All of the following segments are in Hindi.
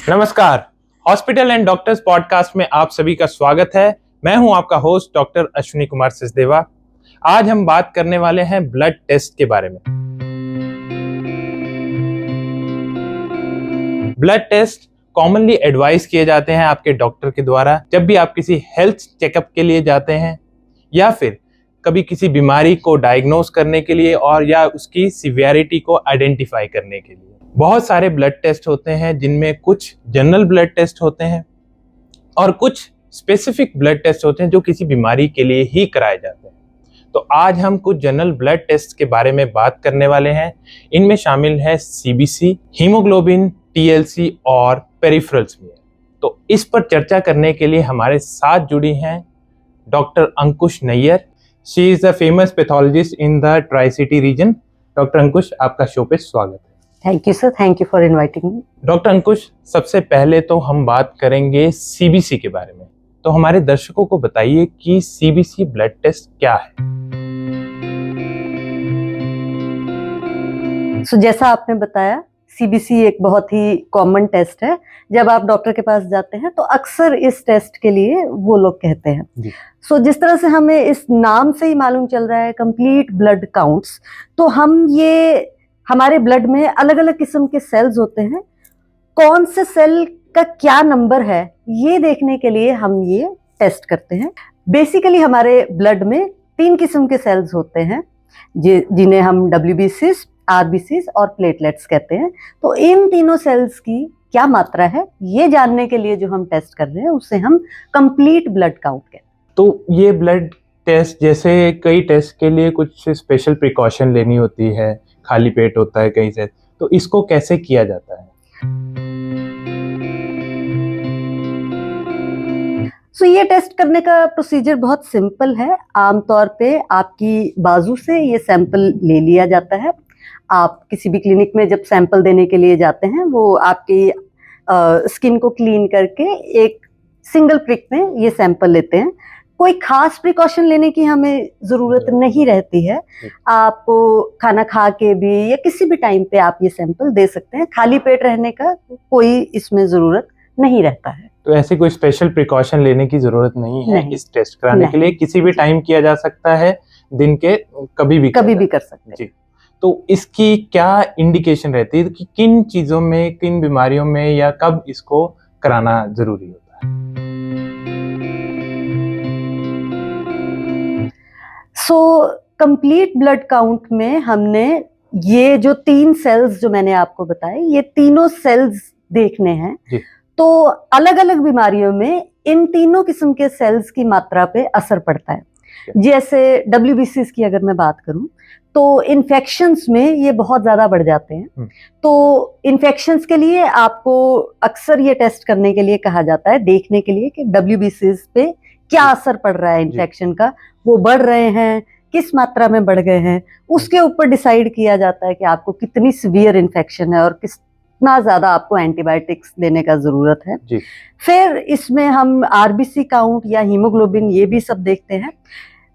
नमस्कार, हॉस्पिटल एंड डॉक्टर्स पॉडकास्ट में आप सभी का स्वागत है। मैं हूं आपका होस्ट डॉक्टर अश्विनी कुमार सचदेवा। आज हम बात करने वाले हैं ब्लड टेस्ट के बारे में। ब्लड टेस्ट कॉमनली एडवाइस किए जाते हैं आपके डॉक्टर के द्वारा जब भी आप किसी हेल्थ चेकअप के लिए जाते हैं या फिर कभी किसी बीमारी को डायग्नोस करने के लिए और या उसकी सिवियरिटी को आइडेंटिफाई करने के लिए। बहुत सारे ब्लड टेस्ट होते हैं जिनमें कुछ जनरल ब्लड टेस्ट होते हैं और कुछ स्पेसिफिक ब्लड टेस्ट होते हैं जो किसी बीमारी के लिए ही कराए जाते हैं। तो आज हम कुछ जनरल ब्लड टेस्ट के बारे में बात करने वाले हैं। इनमें शामिल है सीबीसी, हीमोग्लोबिन, टीएलसी और पेरिफेरल स्मीयर। तो इस पर चर्चा करने के लिए हमारे साथ जुड़ी हैं doctor Ankush Nayyar. She is a famous pathologist in the tri city region. Doctor Ankush, आपका शो पे स्वागत है। Thank you sir, thank you for inviting me. Doctor Ankush, सबसे पहले तो हम बात करेंगे सीबीसी के बारे में। तो हमारे दर्शकों को बताइए कि सीबीसी ब्लड टेस्ट क्या है। जैसा आपने बताया, सीबीसी एक बहुत ही कॉमन टेस्ट है। जब आप डॉक्टर के पास जाते हैं तो अक्सर इस टेस्ट के लिए वो लोग कहते हैं। जिस तरह से हमें इस नाम से ही मालूम चल रहा है कंप्लीट ब्लड काउंट्स, तो हमारे ब्लड में अलग अलग किस्म के सेल्स होते हैं। कौन से सेल का क्या नंबर है ये देखने के लिए हम ये टेस्ट करते हैं। बेसिकली हमारे ब्लड में 3 किस्म के सेल्स होते हैं जिन्हें हम WBCs, RBCs और प्लेटलेट्स कहते हैं। तो इन तीनों सेल्स की क्या मात्रा है ये जानने के लिए जो हम टेस्ट कर रहे हैं उसे हम कंप्लीट ब्लड काउंट कहते हैं। तो ये ब्लड टेस्ट, जैसे कई टेस्ट के लिए कुछ स्पेशल प्रिकॉशन लेनी होती है, खाली पेट होता है कहीं से, तो इसको कैसे किया जाता है? ये टेस्ट करने का प्रोसीजर बहुत सिंपल है। आमतौर पे आपकी बाजू से ये सैंपल ले लिया जाता है। आप किसी भी क्लिनिक में जब सैंपल देने के लिए जाते हैं, वो आपकी स्किन को क्लीन करके एक सिंगल प्रिक में ये सैंपल लेते हैं। कोई खास प्रिकॉशन लेने की हमें ज़रूरत नहीं रहती है। आपको खाना खा के भी या किसी भी टाइम पे आप ये सैंपल दे सकते हैं। खाली पेट रहने का कोई इसमें ज़रूरत नहीं रहता है। तो ऐसे कोई स्पेशल प्रिकॉशन लेने की ज़रूरत नहीं है इस टेस्ट कराने के लिए। किसी भी टाइम किया जा सकता है, दिन के कभी भी कर सकते हैं। जी। तो इसकी क्या इंडिकेशन रहती है कि किन चीज़ों में, किन बीमारियों में या कब इसको कराना ज़रूरी होता है? कंप्लीट ब्लड काउंट में हमने ये जो 3 सेल्स जो मैंने आपको बताए, ये तीनों सेल्स देखने हैं। तो अलग अलग बीमारियों में इन तीनों किस्म के सेल्स की मात्रा पे असर पड़ता है। जैसे WBCs की अगर मैं बात करूं तो इन्फेक्शंस में ये बहुत ज्यादा बढ़ जाते हैं। तो इन्फेक्शंस के लिए आपको अक्सर ये टेस्ट करने के लिए कहा जाता है, देखने के लिए कि WBCs पे क्या असर पड़ रहा है इन्फेक्शन का। वो बढ़ रहे हैं, किस मात्रा में बढ़ गए हैं, उसके ऊपर डिसाइड किया जाता है कि आपको कितनी सीवियर इन्फेक्शन है और कितना ज्यादा आपको एंटीबायोटिक्स देने का जरूरत है। फिर इसमें हम RBC काउंट या हीमोग्लोबिन ये भी सब देखते हैं।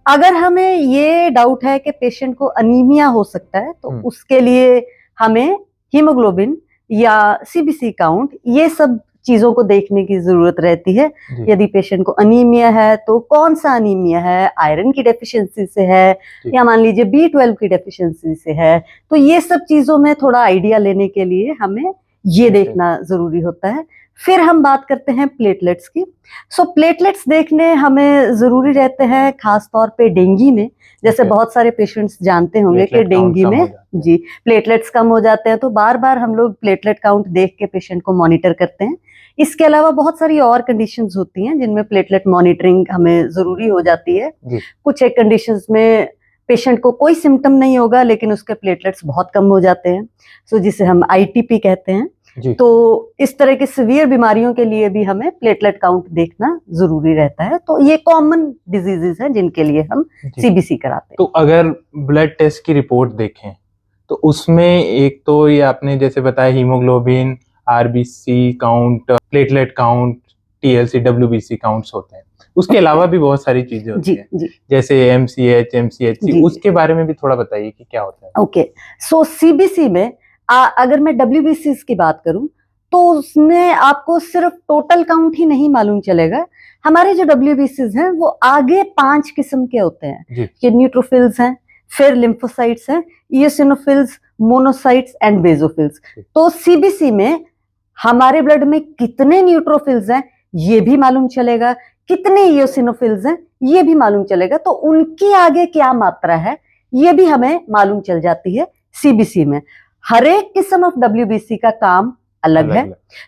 अगर हमें ये डाउट है कि पेशेंट को अनीमिया हो सकता है तो उसके लिए हमें हीमोग्लोबिन या CBC काउंट ये सब चीजों को देखने की जरूरत रहती है। यदि पेशेंट को अनीमिया है तो कौन सा अनीमिया है, आयरन की डेफिशिएंसी से है या मान लीजिए B12 की डेफिशिएंसी से है। तो ये सब चीजों में थोड़ा आइडिया लेने के लिए हमें ये देखना जरूरी होता है। फिर हम बात करते हैं प्लेटलेट्स की। प्लेटलेट्स देखने हमें जरूरी रहते हैं खास तौर पे डेंगू में। जैसे बहुत सारे पेशेंट्स जानते होंगे कि डेंगू में जी प्लेटलेट्स कम हो जाते हैं, तो बार बार हम लोग प्लेटलेट काउंट देख के पेशेंट को मॉनिटर करते हैं। इसके अलावा बहुत सारी और कंडीशंस होती हैं जिनमें प्लेटलेट मॉनिटरिंग हमें जरूरी हो जाती है। कुछ एक कंडीशंस में पेशेंट को कोई सिम्टम नहीं होगा लेकिन उसके प्लेटलेट्स बहुत कम हो जाते हैं, जिसे हम ITP कहते हैं। तो इस तरह की सीवियर बीमारियों के लिए भी हमें प्लेटलेट काउंट देखना जरूरी रहता है। तो ये कॉमन डिजीजेस हैं जिनके लिए हम CBC कराते हैं। तो अगर ब्लड टेस्ट की रिपोर्ट देखें तो उसमें एक तो ये आपने जैसे बताया haemoglobin, RBC count, platelet count, TLC, WBC counts होते हैं। उसके अलावा भी बहुत सारी चीजें होती हैं जैसे MCH, MCHC, उसके बारे में भी थोड़ा बताइए कि क्या होता है। ओके, CBC में अगर मैं WBCs की बात करूं तो उसमें आपको सिर्फ टोटल काउंट ही नहीं मालूम चलेगा, हमारे जो WBCs हैं वो आगे 5 किस्म के होते हैं। ये न्यूट्रोफिल्स हैं, फिर लिम्फोसाइट्स हैं, इयोसिनोफिल्स, मोनोसाइट्स एंड बेसोफिल्स। तो CBC में हमारे ब्लड में कितने न्यूट्रोफिल्स हैं ये भी मालूम चलेगा, कितने इयोसिनोफिल्स हैं ये भी मालूम चलेगा, तो उनकी आगे क्या मात्रा है ये भी हमें मालूम चल जाती है CBC में। हर एक किस्म ऑफ WBC का काम अलग है,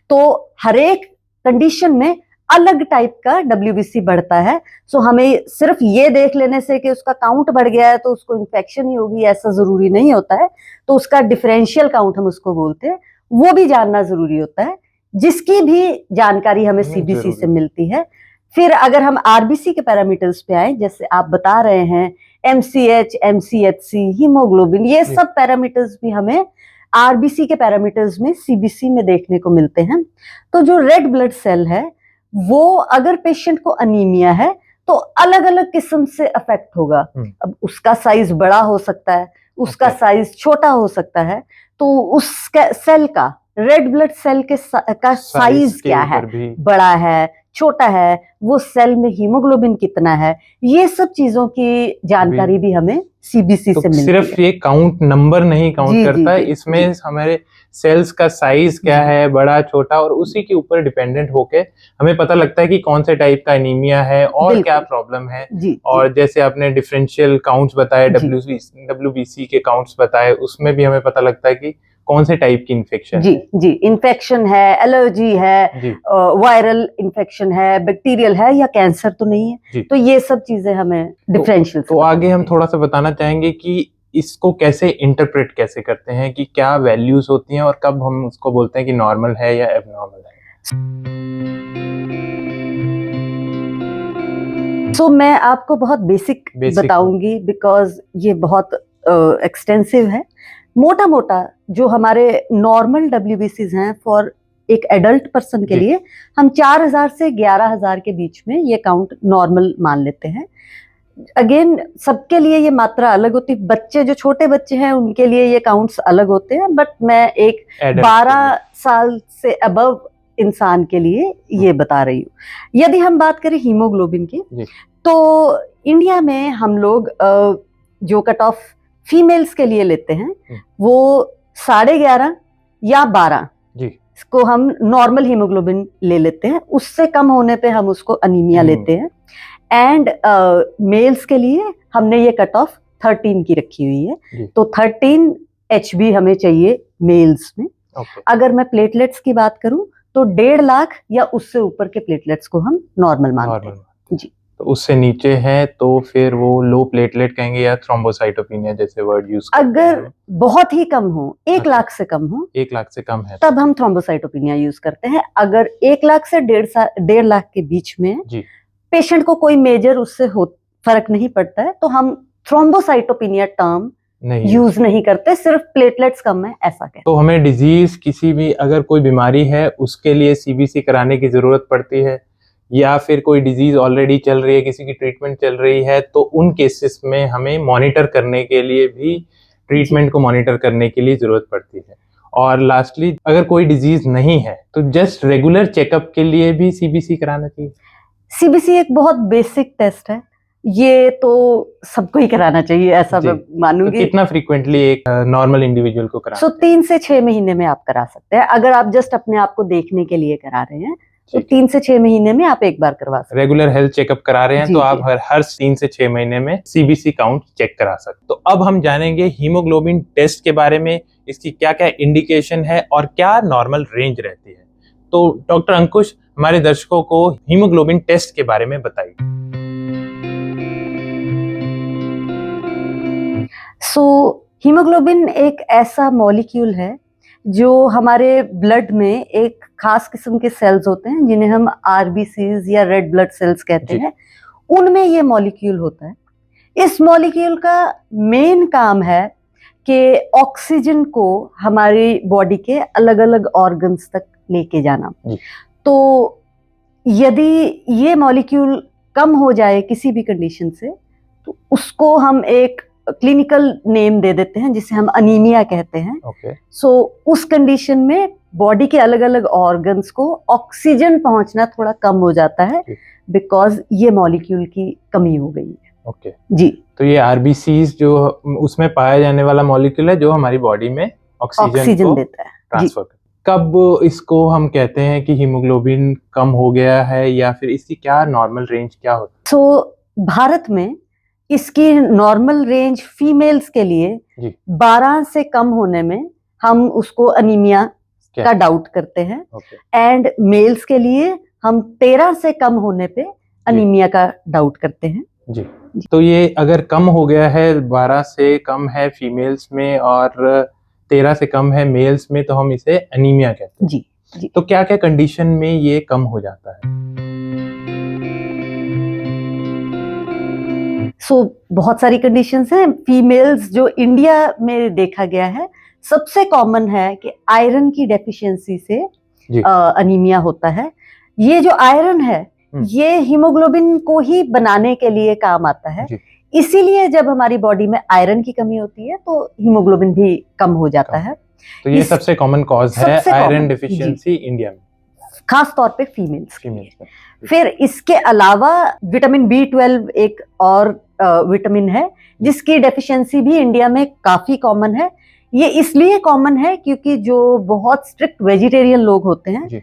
तो हर एक कंडीशन में अलग टाइप का WBC बढ़ता है। सो हमें सिर्फ ये देख लेने से कि उसका काउंट बढ़ गया है तो उसको इन्फेक्शन ही होगी ऐसा जरूरी नहीं होता है। तो उसका डिफरेंशियल काउंट हम उसको बोलते हैं, वो भी जानना जरूरी होता है, जिसकी भी जानकारी हमें CBC से मिलती है। फिर अगर हम RBC के पैरामीटर्स पे आए, जैसे आप बता रहे हैं MCH, MCHC, हीमोग्लोबिन, ये सब पैरामीटर्स भी हमें RBC के पैरामीटर्स में CBC में देखने को मिलते हैं। तो जो रेड ब्लड सेल है वो अगर पेशेंट को अनीमिया है तो अलग अलग किस्म से अफेक्ट होगा। अब उसका साइज बड़ा हो सकता है, उसका साइज छोटा हो सकता है, तो उस सेल का, रेड ब्लड सेल के का साइज क्या है, बड़ा है, छोटा है, वो सेल में हीमोग्लोबिन कितना है, ये सब चीजों की जानकारी भी हमें CBC से मिलती है। सिर्फ ये काउंट नंबर नहीं काउंट करता है, इसमें हमारे सेल्स का साइज क्या है, बड़ा छोटा, और उसी के ऊपर डिपेंडेंट होके हमें पता लगता है कि कौन से टाइप का एनीमिया है और क्या प्रॉब्लम है। और जैसे आपने डिफरेंशियल काउंट्स बताए, WBC के काउंट्स बताए, उसमें भी हमें पता लगता है कि कौन से टाइप की इन्फेक्शन जी इन्फेक्शन है, एलर्जी है, वायरल इन्फेक्शन है, बैक्टीरियल है, या कैंसर तो नहीं है। तो ये सब चीजें हमें डिफरेंशियल। तो आगे हम थोड़ा सा बताना चाहेंगे कि इसको कैसे इंटरप्रेट कैसे करते हैं, कि क्या वैल्यूज होती हैं और कब हम उसको बोलते हैं कि नॉर्मल है या एबनॉर्मल है। तो मैं आपको बहुत बेसिक बताऊंगी, बिकॉज ये बहुत एक्सटेंसिव है। मोटा मोटा जो हमारे नॉर्मल WBCs हैं फॉर एक एडल्ट पर्सन के लिए, हम 4000 से 11000 के बीच में ये काउंट नॉर्मल मान लेते हैं। अगेन सबके लिए ये मात्रा अलग होती है, बच्चे जो छोटे बच्चे हैं उनके लिए ये काउंट्स अलग होते हैं, बट मैं एक 12 साल से अबव इंसान के लिए ये बता रही हूँ। यदि हम बात करें हीमोग्लोबिन की, तो इंडिया में हम लोग जो कट ऑफ फीमेल्स के लिए लेते हैं वो 11.5 या 12 को हम नॉर्मल हीमोग्लोबिन ले लेते हैं, उससे कम होने पे हम उसको अनीमिया लेते हैं। एंड मेल्स के लिए हमने ये कट ऑफ 13 की रखी हुई है, तो 13 HB हमें चाहिए मेल्स में। अगर मैं प्लेटलेट्स की बात करूं तो 1.5 लाख या उससे ऊपर के प्लेटलेट्स को हम नॉर्मल मानते हैं। जी, तो उससे नीचे है तो फिर वो लो प्लेटलेट कहेंगे या थ्रोम्बोसाइटोपिनिया जैसे वर्ड यूज करते हैं। अगर बहुत ही कम हो, 1 लाख से कम हो, 1 लाख से कम है, तब हम थ्रोम्बोसाइटोपिनिया यूज करते हैं। अगर 1 लाख से 1.5 लाख के बीच में पेशेंट को कोई मेजर उससे फर्क नहीं पड़ता है, तो हम थ्रोम्बोसाइटोपिनिया टर्म यूज नहीं करते, सिर्फ प्लेटलेट्स कम है ऐसा कहते हैं। तो हमें डिजीज, किसी भी अगर कोई बीमारी है उसके लिए CBC कराने की जरूरत पड़ती है, या फिर कोई डिजीज ऑलरेडी चल रही है, किसी की ट्रीटमेंट चल रही है, तो उन केसेस में हमें मॉनिटर करने के लिए भी, ट्रीटमेंट को मॉनिटर करने के लिए जरूरत पड़ती है। और लास्टली अगर कोई डिजीज नहीं है तो जस्ट रेगुलर चेकअप के लिए भी CBC कराना चाहिए। CBC एक बहुत बेसिक टेस्ट है, ये तो सबको ही कराना चाहिए ऐसा मैं मानूंगी। तो कितना फ्रीक्वेंटली एक नॉर्मल इंडिविजुअल को कराना? 3 से 6 महीने में आप करा सकते हैं। अगर आप जस्ट अपने आप को देखने के लिए करा रहे हैं तो 3 से 6 महीने में आप एक बार करवा सकते हैं। रेगुलर हेल्थ चेकअप करा रहे हैं तो आप हर 3 से 6 महीने में CBC काउंट चेक करा सकते। तो अब हम जानेंगे हीमोग्लोबिन टेस्ट के बारे में, इसकी क्या क्या इंडिकेशन है और क्या नॉर्मल रेंज रहती है। तो डॉक्टर अंकुश हमारे दर्शकों को हीमोग्लोबिन टेस्ट के बारे में बताइए। हीमोग्लोबिन एक ऐसा मॉलिक्यूल है जो हमारे ब्लड में एक खास किस्म के सेल्स होते हैं जिन्हें हम RBCs या रेड ब्लड सेल्स कहते हैं, उनमें ये मॉलिक्यूल होता है। इस मॉलिक्यूल का मेन काम है कि ऑक्सीजन को हमारी बॉडी के अलग अलग ऑर्गन्स तक लेके जाना। तो यदि ये मॉलिक्यूल कम हो जाए किसी भी कंडीशन से, तो उसको हम एक क्लिनिकल नेम दे देते हैं जिसे हम अनीमिया कहते हैं। उस कंडीशन में बॉडी के अलग अलग ऑर्गन्स को ऑक्सीजन पहुंचना थोड़ा कम हो जाता है, बिकॉज ये मॉलिक्यूल की कमी हो गई है। ओके जी। तो ये आरबीसीज जो उसमें पाया जाने वाला मॉलिक्यूल है जो हमारी बॉडी में ऑक्सीजन को देता है। ट्रांसफर करता है। कब इसको हम कहते हैं कि हीमोग्लोबिन कम हो गया है, या फिर इसकी क्या नॉर्मल रेंज क्या होती है? तो भारत में इसकी नॉर्मल रेंज फीमेल्स के लिए 12 से कम होने में हम उसको अनीमिया का डाउट करते हैं, एंड मेल्स के लिए हम 13 से कम होने पे अनीमिया का डाउट करते हैं। जी। तो ये अगर कम हो गया है, 12 से कम है फीमेल्स में और 13 से कम है मेल्स में, तो हम इसे अनीमिया कहते हैं। जी। तो क्या क्या कंडीशन में ये कम हो जाता है? बहुत सारी कंडीशंस हैं। फीमेल्स जो इंडिया में देखा गया है, सबसे कॉमन है कि आयरन की डेफिशिएंसी से अनीमिया होता है। ये जो आयरन है ये हीमोग्लोबिन को ही बनाने के लिए काम आता है, इसीलिए जब हमारी बॉडी में आयरन की कमी होती है तो हीमोग्लोबिन भी कम हो जाता है। तो ये सबसे कॉमन कॉज है आयरन डेफिशिएंसी इंडिया में, खास तौर पे फीमेल्स में। फिर इसके अलावा विटामिन B12 एक और विटामिन है जिसकी डेफिशिएंसी भी इंडिया में काफी कॉमन है। ये इसलिए कॉमन है क्योंकि जो बहुत स्ट्रिक्ट वेजिटेरियन लोग होते हैं,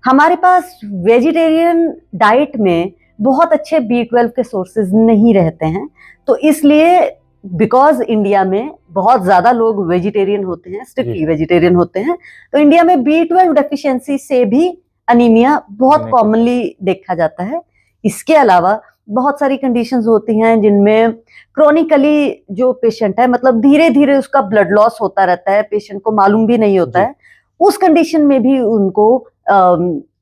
हमारे पास वेजिटेरियन डाइट में बहुत अच्छे B12 के सोर्सेज नहीं रहते हैं, तो इसलिए बिकॉज इंडिया में बहुत ज्यादा लोग वेजिटेरियन होते हैं, स्ट्रिक्टली वेजिटेरियन होते हैं, तो इंडिया में B12 डेफिशिएंसी से भी अनीमिया बहुत कॉमनली देखा जाता है। इसके अलावा बहुत सारी कंडीशंस होती हैं जिनमें क्रोनिकली जो पेशेंट है, मतलब धीरे धीरे उसका ब्लड लॉस होता रहता है, पेशेंट को मालूम भी नहीं होता है, उस कंडीशन में भी उनको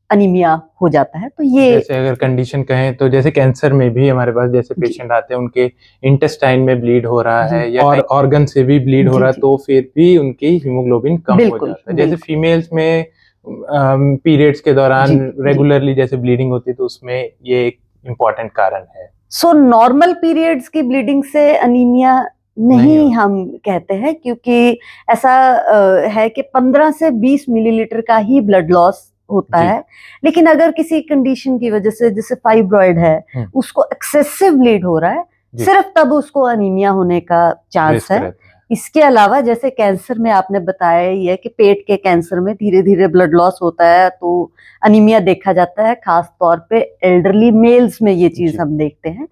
अनीमिया हो जाता है। तो ये जैसे अगर कंडीशन कहें तो जैसे कैंसर में भी हमारे पास जैसे पेशेंट आते हैं, उनके इंटेस्टाइन में ब्लीड हो रहा है या और ऑर्गन से भी ब्लीड हो रहा है, तो फिर भी उनकी हीमोग्लोबिन कम हो जाता है। जैसे फीमेल्स में पीरियड्स के दौरान रेगुलरली जैसे ब्लीडिंग होती है, तो उसमें ये एक इम्पोर्टेंट कारण है। नॉर्मल पीरियड्स की ब्लीडिंग से अनीमिया नहीं हम कहते हैं, क्योंकि ऐसा है कि 15 से 20 मिलीलीटर का ही ब्लड लॉस होता है। लेकिन अगर किसी कंडीशन की वजह से, जैसे फाइब्रॉइड है, उसको एक्सेसिव ब्लीड हो रहा है, सिर्फ तब उसको अनीमिया होने का चांस है। इसके अलावा जैसे कैंसर में आपने बताया ही है कि पेट के कैंसर में धीरे धीरे ब्लड लॉस होता है तो अनीमिया देखा जाता है, खास तौर पे एल्डरली मेल्स में ये चीज हम देखते हैं।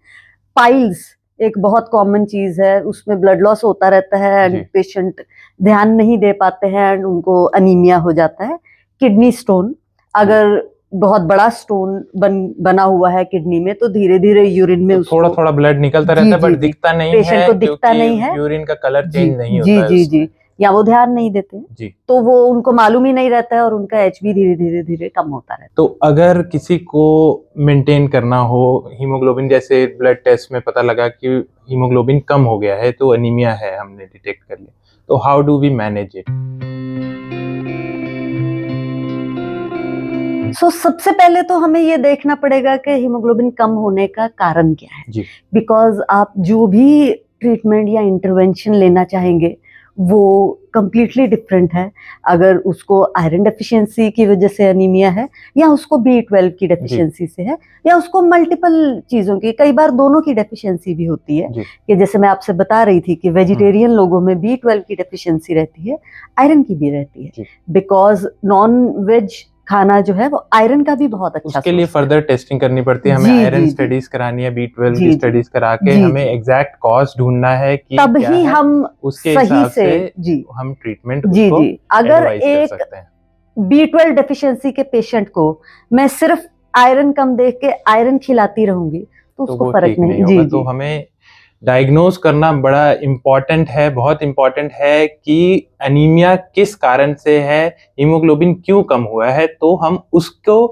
पाइल्स एक बहुत कॉमन चीज है, उसमें ब्लड लॉस होता रहता है एंड पेशेंट ध्यान नहीं दे पाते हैं एंड उनको अनीमिया हो जाता है। किडनी स्टोन, अगर बहुत बड़ा स्टोन बना हुआ है किडनी में, तो धीरे धीरे यूरिन में थोड़ा थोड़ा ब्लड निकलता रहता है, बट दिखता नहीं है, पेशेंट को दिखता नहीं है, यूरिन का कलर चेंज नहीं होता है। जी, या वो ध्यान नहीं देते हैं, तो वो उनको मालूम ही नहीं रहता है और उनका HB धीरे धीरे कम होता रहता है। तो अगर किसी को मेंटेन करना हो हीमोग्लोबिन, जैसे ब्लड टेस्ट में पता लगा कि हीमोग्लोबिन कम हो गया है, तो अनीमिया है, हमने डिटेक्ट कर लिया, तो how do we manage it? सबसे पहले तो हमें ये देखना पड़ेगा कि हीमोग्लोबिन कम होने का कारण क्या है। बिकॉज आप जो भी ट्रीटमेंट या इंटरवेंशन लेना चाहेंगे वो कंप्लीटली डिफरेंट है। अगर उसको आयरन डेफिशिएंसी की वजह से अनीमिया है, या उसको B12 की डेफिशिएंसी से है, या उसको मल्टीपल चीजों की, कई बार दोनों की डेफिशिएंसी भी होती है। कि जैसे मैं आपसे बता रही थी कि वेजिटेरियन लोगों में B12 की डेफिशिएंसी रहती है, आयरन की भी रहती है, बिकॉज नॉन वेज खाना जो है वो आयरन का भी बहुत अच्छा, उसके लिए फर्दर टेस्टिंग करनी पड़ती है, हमें आयरन स्टडीज करानी है, B12 की स्टडीज करा के हमें एग्जैक्ट कॉज ढूंढना है कि तब ही हम उसके हिसाब से हम ट्रीटमेंट उसको अगर एक B12 डेफिशिएंसी के पेशेंट को मैं सिर्फ आयरन कम देख के आयरन खिलाती रहूंगी तो उसको फर्क नहीं होगा। तो हमें डायग्नोज करना बड़ा इम्पोर्टेंट है, बहुत इम्पोर्टेंट है कि अनीमिया किस कारण से है, हीमोग्लोबिन क्यों कम हुआ है, तो हम उसको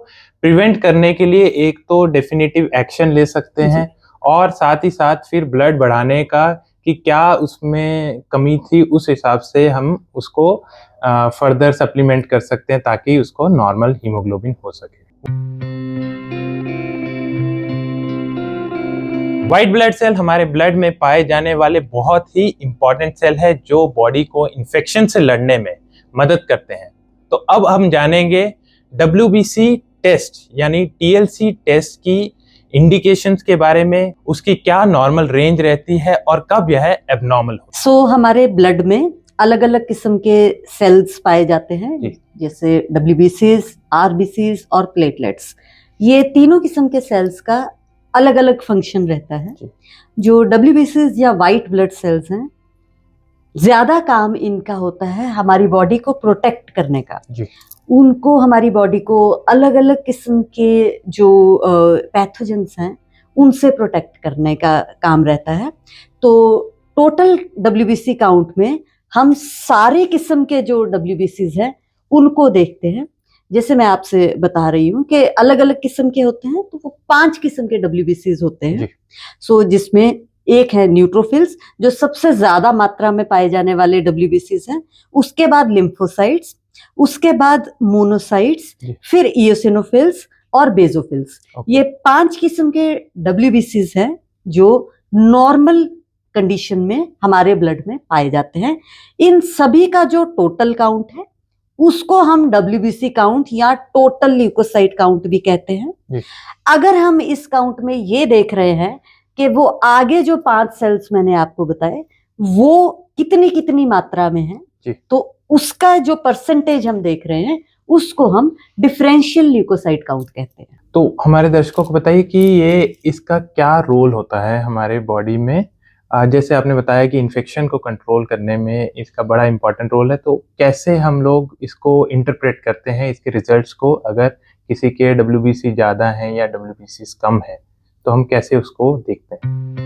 प्रिवेंट करने के लिए एक तो डेफिनेटिव एक्शन ले सकते हैं, और साथ ही साथ फिर ब्लड बढ़ाने का कि क्या उसमें कमी थी, उस हिसाब से हम उसको फर्दर सप्लीमेंट कर सकते हैं ताकि उसको नॉर्मल हीमोग्लोबिन हो सके। व्हाइट ब्लड सेल हमारे ब्लड में पाए जाने वाले बहुत ही इंपॉर्टेंट सेल है जो बॉडी को इन्फेक्शन से लड़ने में मदद करते हैं। तो अब हम जानेंगे WBC टेस्ट यानी TLC टेस्ट की इंडिकेशंस के बारे में, उसकी क्या नॉर्मल रेंज रहती है और कब यह एबनॉर्मल हो। सो हमारे ब्लड में अलग अलग किस्म के सेल्स पाए जाते हैं, जैसे WBCs, RBCs और प्लेटलेट्स। ये तीनों किस्म के सेल्स का अलग अलग फंक्शन रहता है। जो WBCs या वाइट ब्लड सेल्स हैं, ज्यादा काम इनका होता है हमारी बॉडी को प्रोटेक्ट करने का। उनको हमारी बॉडी को अलग अलग किस्म के जो पैथोजेंस हैं उनसे प्रोटेक्ट करने का काम रहता है। तो टोटल WBC काउंट में हम सारे किस्म के जो WBCs हैं उनको देखते हैं। जैसे मैं आपसे बता रही हूँ कि अलग अलग किस्म के होते हैं, तो वो 5 किस्म के WBCs होते हैं। सो जिसमें एक है न्यूट्रोफिल्स, जो सबसे ज्यादा मात्रा में पाए जाने वाले WBCs हैं। उसके बाद लिम्फोसाइट्स, उसके बाद मोनोसाइट्स, फिर इयोसिनोफिल्स और बेसोफिल्स। ये 5 किस्म के WBCs हैं जो नॉर्मल कंडीशन में हमारे ब्लड में पाए जाते हैं। इन सभी का जो टोटल काउंट है उसको हम WBC काउंट या टोटल ल्यूकोसाइट काउंट भी कहते हैं। अगर हम इस काउंट में ये देख रहे हैं कि वो आगे जो 5 सेल्स मैंने आपको बताए वो कितनी कितनी मात्रा में है, तो उसका जो परसेंटेज हम देख रहे हैं उसको हम डिफरेंशियल ल्यूकोसाइट काउंट कहते हैं। तो हमारे दर्शकों को बताइए कि ये इसका क्या रोल होता है हमारे बॉडी में। जैसे आपने बताया कि इन्फेक्शन को कंट्रोल करने में इसका बड़ा इंपॉर्टेंट रोल है, तो कैसे हम लोग इसको इंटरप्रेट करते हैं इसके रिजल्ट्स को? अगर किसी के WBC ज़्यादा हैं या WBC कम है तो हम कैसे उसको देखते हैं?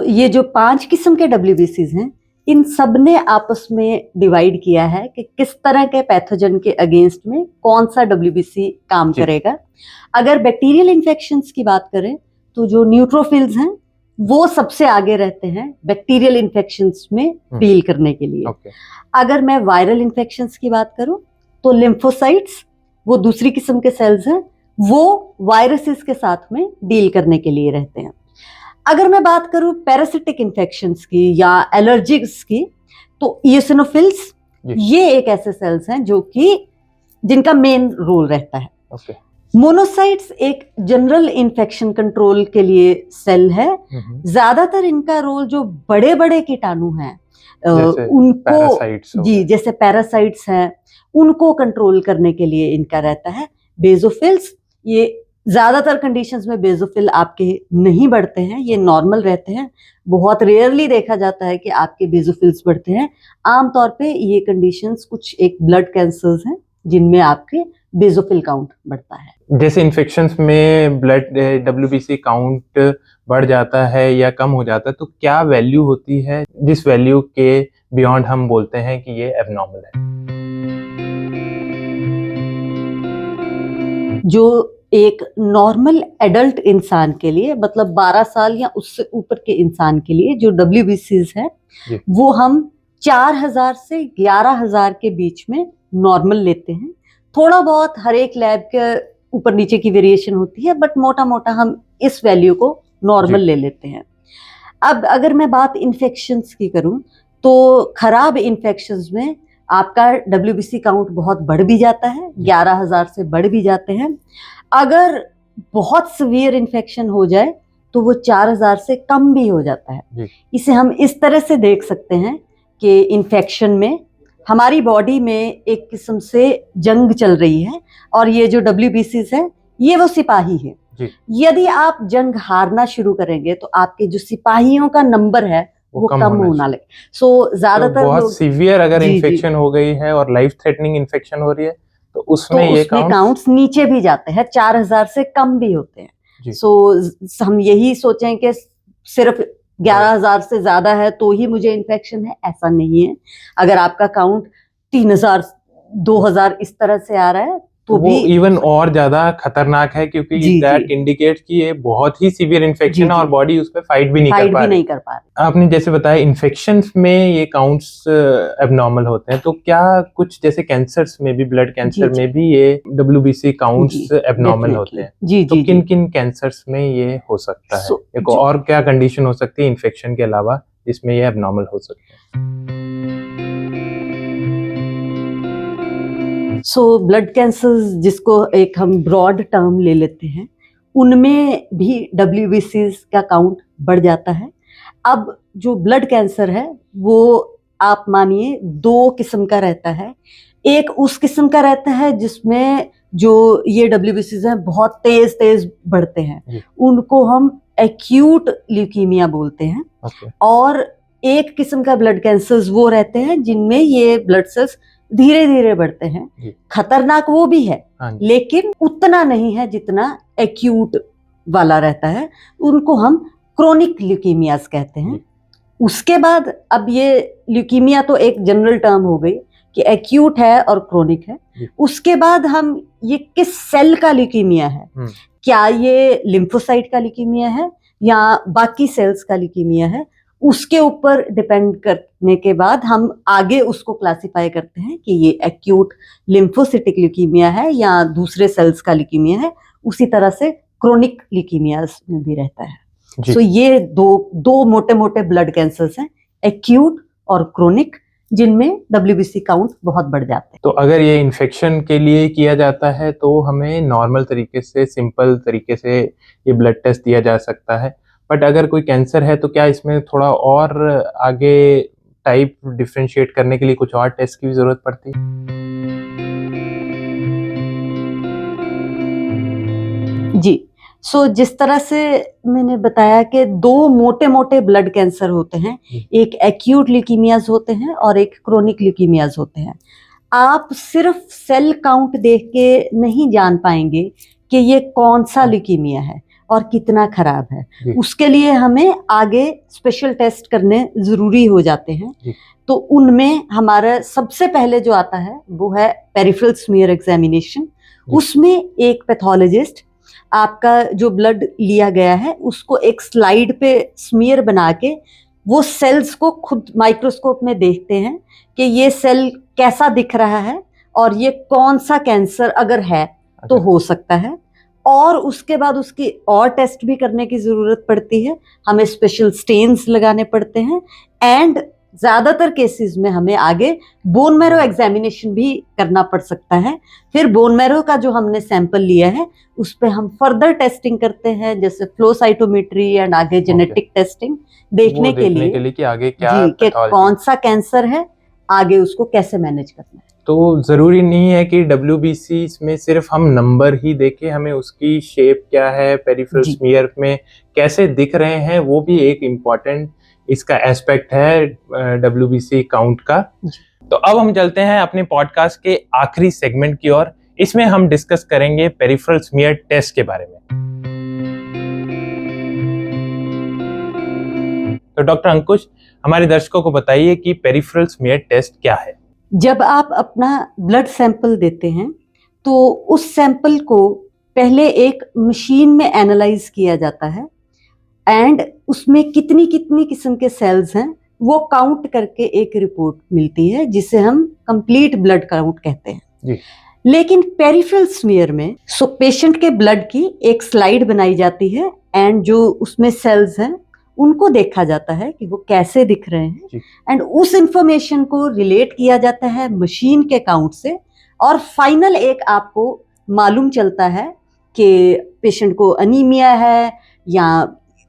ये जो 5 किस्म के WBCs हैं, इन सब ने आपस में डिवाइड किया है कि किस तरह के पैथोजन के अगेंस्ट में कौन सा WBC काम करेगा। अगर बैक्टीरियल इन्फेक्शंस की बात करें तो जो न्यूट्रोफिल्स हैं वो सबसे आगे रहते हैं बैक्टीरियल इन्फेक्शंस में डील करने के लिए। अगर मैं वायरल इन्फेक्शंस की बात करूं तो लिम्फोसाइट्स, वो दूसरी किस्म के सेल्स हैं, वो वायरसेस के साथ में डील करने के लिए रहते हैं। अगर मैं बात करूं पैरासिटिक इन्फेक्शंस की या एलर्जिक्स की, तो इयोसिनोफिल्स ये एक ऐसे सेल्स हैं जो कि जिनका मेन रोल रहता है। मोनोसाइट्स एक जनरल इन्फेक्शन कंट्रोल के लिए सेल है। ज्यादातर इनका रोल जो बड़े बड़े कीटाणु हैं उनको जैसे पैरासाइट्स हैं उनको कंट्रोल करने के लिए इनका रहता है। बेसोफिल्स, ये ज्यादातर कंडीशंस में बेसोफिल आपके नहीं बढ़ते हैं, ये नॉर्मल रहते हैं। बहुत रेयरली देखा जाता है कि आपके बेसोफिल्स बढ़ते हैं। आमतौर पे ये कंडीशंस कुछ एक ब्लड कैंसर्स हैं जिनमें आपके बेसोफिल काउंट बढ़ता है। जैसे इन्फेक्शंस में ब्लड WBC काउंट बढ़ जाता है या कम हो जाता है, तो क्या वैल्यू होती है जिस वैल्यू के बियॉन्ड हम बोलते हैं कि ये एबनॉर्मल है? जो एक नॉर्मल एडल्ट इंसान के लिए, मतलब 12 साल या उससे ऊपर के इंसान के लिए जो WBCs है वो हम 4000 से 11000 के बीच में नॉर्मल लेते हैं। थोड़ा बहुत हर एक लैब के ऊपर नीचे की वेरिएशन होती है, बट मोटा मोटा हम इस वैल्यू को नॉर्मल ले लेते हैं। अब अगर मैं बात इन्फेक्शंस की करूं तो खराब इन्फेक्शंस में आपका WBC काउंट बहुत बढ़ भी जाता है, 11000 से बढ़ भी जाते हैं। अगर बहुत सीवियर इन्फेक्शन हो जाए तो वो 4000 से कम भी हो जाता है। इसे हम इस तरह से देख सकते हैं कि इन्फेक्शन में हमारी बॉडी में एक किस्म से जंग चल रही है और ये जो WBCs है ये वो सिपाही है। यदि आप जंग हारना शुरू करेंगे तो आपके जो सिपाहियों का नंबर है वो कम होना लगे। ज्यादातर तो बहुत सीवियर अगर इन्फेक्शन हो गई है और लाइफ थ्रेटनिंग इन्फेक्शन हो रही है तो उसमें ये काउंट्स नीचे भी जाते हैं, 4000 से कम भी होते हैं। हम यही सोचें कि सिर्फ 11000 से ज्यादा है तो ही मुझे इन्फेक्शन है, ऐसा नहीं है। अगर आपका काउंट 3000 2000 इस तरह से आ रहा है तो वो इवन और ज्यादा खतरनाक है, क्योंकि दैट इंडिकेट्स कि ये बहुत ही सीवियर इन्फेक्शन है और बॉडी उस पे फाइट भी नहीं कर पा रही। आपने जैसे बताया इन्फेक्शंस में ये काउंट्स एबनॉर्मल होते हैं, तो क्या कुछ जैसे कैंसर्स में भी, ब्लड कैंसर में भी ये WBC काउंट्स एबनॉर्मल होते हैं? तो किन किन कैंसर्स में ये हो सकता है? और क्या कंडीशन हो सकती है इन्फेक्शन के अलावा जिसमें ये एबनॉर्मल हो सकता है? सो ब्लड कैंसर जिसको एक हम ब्रॉड टर्म ले लेते हैं, उनमें भी WBCs का काउंट बढ़ जाता है। अब जो ब्लड कैंसर है वो आप मानिए 2 किस्म का रहता है। एक उस किस्म का रहता है जिसमें जो ये WBCs हैं बहुत तेज तेज बढ़ते हैं, उनको हम एक्यूट ल्यूकीमिया बोलते हैं। और एक किस्म का ब्लड कैंसर्स वो रहते हैं जिनमें ये ब्लड सेल्स धीरे धीरे बढ़ते हैं। खतरनाक वो भी है, लेकिन उतना नहीं है जितना एक्यूट वाला रहता है। उनको हम क्रोनिक ल्यूकीमियास कहते हैं। उसके बाद अब ये ल्यूकीमिया तो एक जनरल टर्म हो गई कि एक्यूट है और क्रोनिक है। उसके बाद हम ये किस सेल का ल्यूकीमिया है, क्या ये लिम्फोसाइट का ल्यूकीमिया है या बाकी सेल्स का ल्यूकीमिया है, उसके ऊपर डिपेंड करने के बाद हम आगे उसको क्लासिफाई करते हैं कि ये एक्यूट लिम्फोसिटिक ल्यूकीमिया है या दूसरे सेल्स का ल्यूकीमिया है। उसी तरह से क्रोनिक ल्यूकीमियास में भी रहता है। सो ये दो मोटे मोटे ब्लड कैंसर्स हैं, एक्यूट और क्रोनिक, जिनमें WBC काउंट बहुत बढ़ जाते हैं। तो अगर ये इन्फेक्शन के लिए किया जाता है तो हमें नॉर्मल तरीके से, सिंपल तरीके से ये ब्लड टेस्ट दिया जा सकता है। बट अगर कोई कैंसर है तो क्या इसमें थोड़ा और आगे टाइप डिफरेंशिएट करने के लिए कुछ और टेस्ट की भी जरूरत पड़ती है? जी, सो जिस तरह से मैंने बताया कि 2 मोटे मोटे ब्लड कैंसर होते हैं, एक एक्यूट ल्यूकीमियाज होते हैं और एक क्रोनिक ल्यूकीमियाज होते हैं। आप सिर्फ सेल काउंट देख के नहीं जान पाएंगे कि ये कौन सा ल्यूकीमिया है और कितना खराब है। उसके लिए हमें आगे स्पेशल टेस्ट करने जरूरी हो जाते हैं। तो उनमें हमारा सबसे पहले जो आता है वो है पेरिफेरल स्मीयर एग्जामिनेशन। उसमें एक पैथोलॉजिस्ट आपका जो ब्लड लिया गया है उसको एक स्लाइड पे स्मीयर बना के वो सेल्स को खुद माइक्रोस्कोप में देखते हैं कि ये सेल कैसा दिख रहा है और ये कौन सा कैंसर अगर है तो हो सकता है। और उसके बाद उसकी और टेस्ट भी करने की जरूरत पड़ती है, हमें स्पेशल स्टेन्स लगाने पड़ते हैं एंड ज्यादातर केसेस में हमें आगे बोन मैरो एग्जामिनेशन भी करना पड़ सकता है। फिर बोन मैरो का जो हमने सैंपल लिया है उस पे हम फर्दर टेस्टिंग करते हैं, जैसे फ्लो साइटोमेट्री एंड आगे जेनेटिक टेस्टिंग देखने के लिए कि आगे क्या कि कौन सा कैंसर है, आगे उसको कैसे मैनेज करना है। तो जरूरी नहीं है कि WBC में सिर्फ हम नंबर ही देखें, हमें उसकी शेप क्या है, पेरिफेरल स्मीयर में कैसे दिख रहे हैं, वो भी एक इम्पॉर्टेंट इसका एस्पेक्ट है WBC काउंट का। तो अब हम चलते हैं अपने पॉडकास्ट के आखिरी सेगमेंट की ओर। इसमें हम डिस्कस करेंगे पेरिफेरल स्मीयर टेस्ट के बारे में। तो डॉक्टर अंकुश, हमारे दर्शकों को बताइए कि पेरिफेरल स्मीयर टेस्ट क्या है। जब आप अपना ब्लड सैंपल देते हैं तो उस सैंपल को पहले एक मशीन में एनालाइज किया जाता है एंड उसमें कितनी कितनी किस्म के सेल्स हैं वो काउंट करके एक रिपोर्ट मिलती है जिसे हम कंप्लीट ब्लड काउंट कहते हैं जी। लेकिन पेरिफेरल स्मीयर में पेशेंट के ब्लड की एक स्लाइड बनाई जाती है एंड जो उसमें सेल्स हैं उनको देखा जाता है कि वो कैसे दिख रहे हैं एंड उस इंफॉर्मेशन को रिलेट किया जाता है मशीन के काउंट से और फाइनल एक आपको मालूम चलता है कि पेशेंट को अनीमिया है या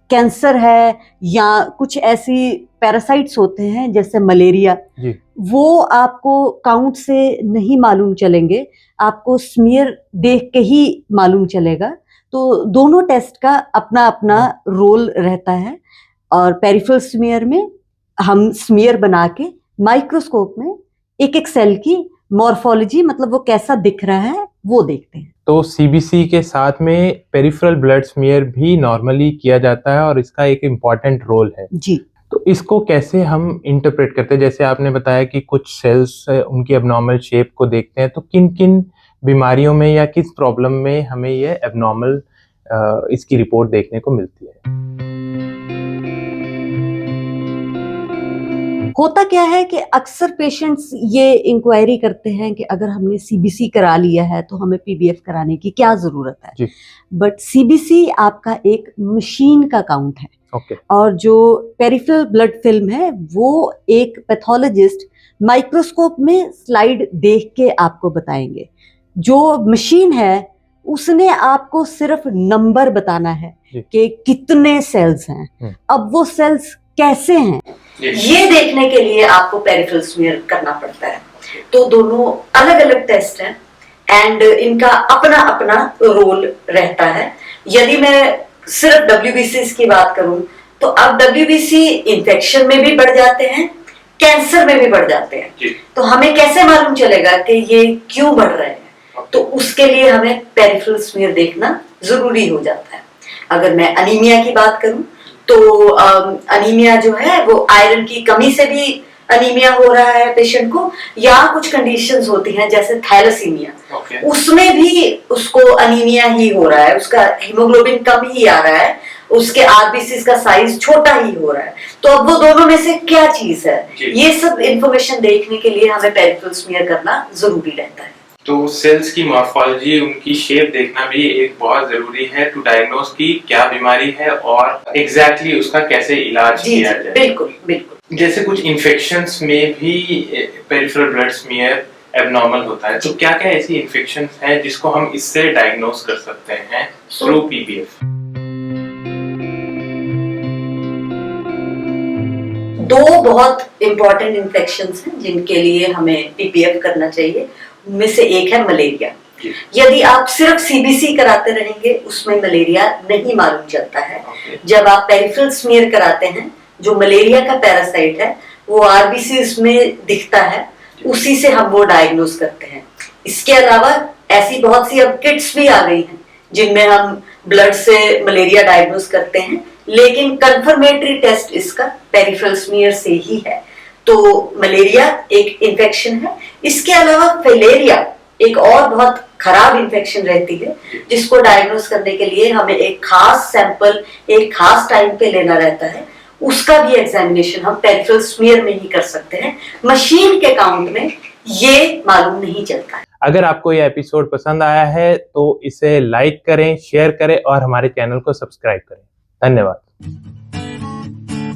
कैंसर है या कुछ ऐसी पैरासाइट्स होते हैं जैसे मलेरिया, वो आपको काउंट से नहीं मालूम चलेंगे, आपको स्मीयर देख के ही मालूम चलेगा। तो दोनों टेस्ट का अपना अपना रोल रहता है और पेरिफेरल स्मीयर में हम स्मीयर बना के माइक्रोस्कोप में एक एक सेल की मॉर्फोलॉजी, मतलब वो कैसा दिख रहा है, वो देखते हैं। तो CBC के साथ में पेरिफेरल ब्लड स्मीयर भी नॉर्मली किया जाता है और इसका एक इम्पॉर्टेंट रोल है जी। तो इसको कैसे हम इंटरप्रेट करते हैं? जैसे आपने बताया कि कुछ सेल्स उनकी एबनॉर्मल शेप को देखते हैं, तो किन किन बीमारियों में या किस प्रॉब्लम में हमें ये एबनॉर्मल इसकी रिपोर्ट देखने को मिलती है? होता क्या है कि अक्सर पेशेंट्स ये इंक्वायरी करते हैं कि अगर हमने CBC करा लिया है तो हमें PBF कराने की क्या जरूरत है। बट CBC आपका एक मशीन का काउंट है और जो पेरिफेरल ब्लड फिल्म है वो एक पैथोलॉजिस्ट माइक्रोस्कोप में स्लाइड देख के आपको बताएंगे। जो मशीन है उसने आपको सिर्फ नंबर बताना है कि कितने सेल्स हैं। अब वो सेल्स कैसे हैं ये देखने के लिए आपको पेरिफेरल स्मीयर करना पड़ता है। तो दोनों अलग अलग टेस्ट हैं एंड इनका अपना अपना रोल रहता है। यदि मैं सिर्फ WBC की बात करूं तो अब WBC इन्फेक्शन में भी बढ़ जाते हैं, कैंसर में भी बढ़ जाते हैं। तो हमें कैसे मालूम चलेगा कि ये क्यों बढ़ रहे हैं? तो उसके लिए हमें पेरिफेरल स्मीयर देखना जरूरी हो जाता है। अगर मैं अनीमिया की बात करूं तो अनीमिया जो है वो आयरन की कमी से भी अनीमिया हो रहा है पेशेंट को, या कुछ कंडीशंस होती हैं जैसे थैलेसीमिया, उसमें भी उसको अनीमिया ही हो रहा है, उसका हीमोग्लोबिन कम ही आ रहा है, उसके आरबीसी का साइज छोटा ही हो रहा है। तो अब वो दोनों में से क्या चीज है, ये सब इंफॉर्मेशन देखने के लिए हमें पेरिफेरल स्मीयर करना जरूरी रहता है। तो सेल्स की मॉर्फोलॉजी, उनकी शेप देखना भी एक बहुत जरूरी है टू डायग्नोस की क्या बीमारी है और एग्जैक्टली उसका कैसे इलाज किया जाए। बिल्कुल बिल्कुल। जैसे कुछ इन्फेक्शंस में भी पेरिफेरल ब्लड स्मीयर एबनॉर्मल होता है, तो क्या क्या ऐसी इन्फेक्शंस हैं जिसको हम इससे डायग्नोस कर सकते हैं थ्रू PPF? दो बहुत इंपॉर्टेंट इन्फेक्शंस हैं जिनके लिए हमें PPF करना चाहिए। उनमें से एक है मलेरिया। यदि आप सिर्फ CBC कराते रहेंगे उसमें मलेरिया नहीं मालूम चलता है। जब आप पेरिफेरल स्मीयर कराते हैं, जो मलेरिया का पैरासाइट है वो RBCs में दिखता है, उसी से हम वो डायग्नोस करते हैं। इसके अलावा ऐसी बहुत सी अब किट्स भी आ गई हैं जिनमें हम ब्लड से मलेरिया डायग्नोस करते हैं, लेकिन कंफर्मेटरी टेस्ट इसका पेरिफेरल स्मीयर से ही है। तो मलेरिया एक इन्फेक्शन है। इसके अलावा फिलेरिया एक और बहुत खराब इन्फेक्शन रहती है जिसको डायग्नोस करने के लिए हमें एक खास सैंपल एक खास टाइम पे लेना रहता है। उसका भी एग्जामिनेशन हम पेरिफेरल स्मीयर में ही कर सकते हैं। मशीन के काउंट में ये मालूम नहीं चलता है। अगर आपको यह एपिसोड पसंद आया है तो इसे लाइक करें, शेयर करें और हमारे चैनल को सब्सक्राइब करें। धन्यवाद।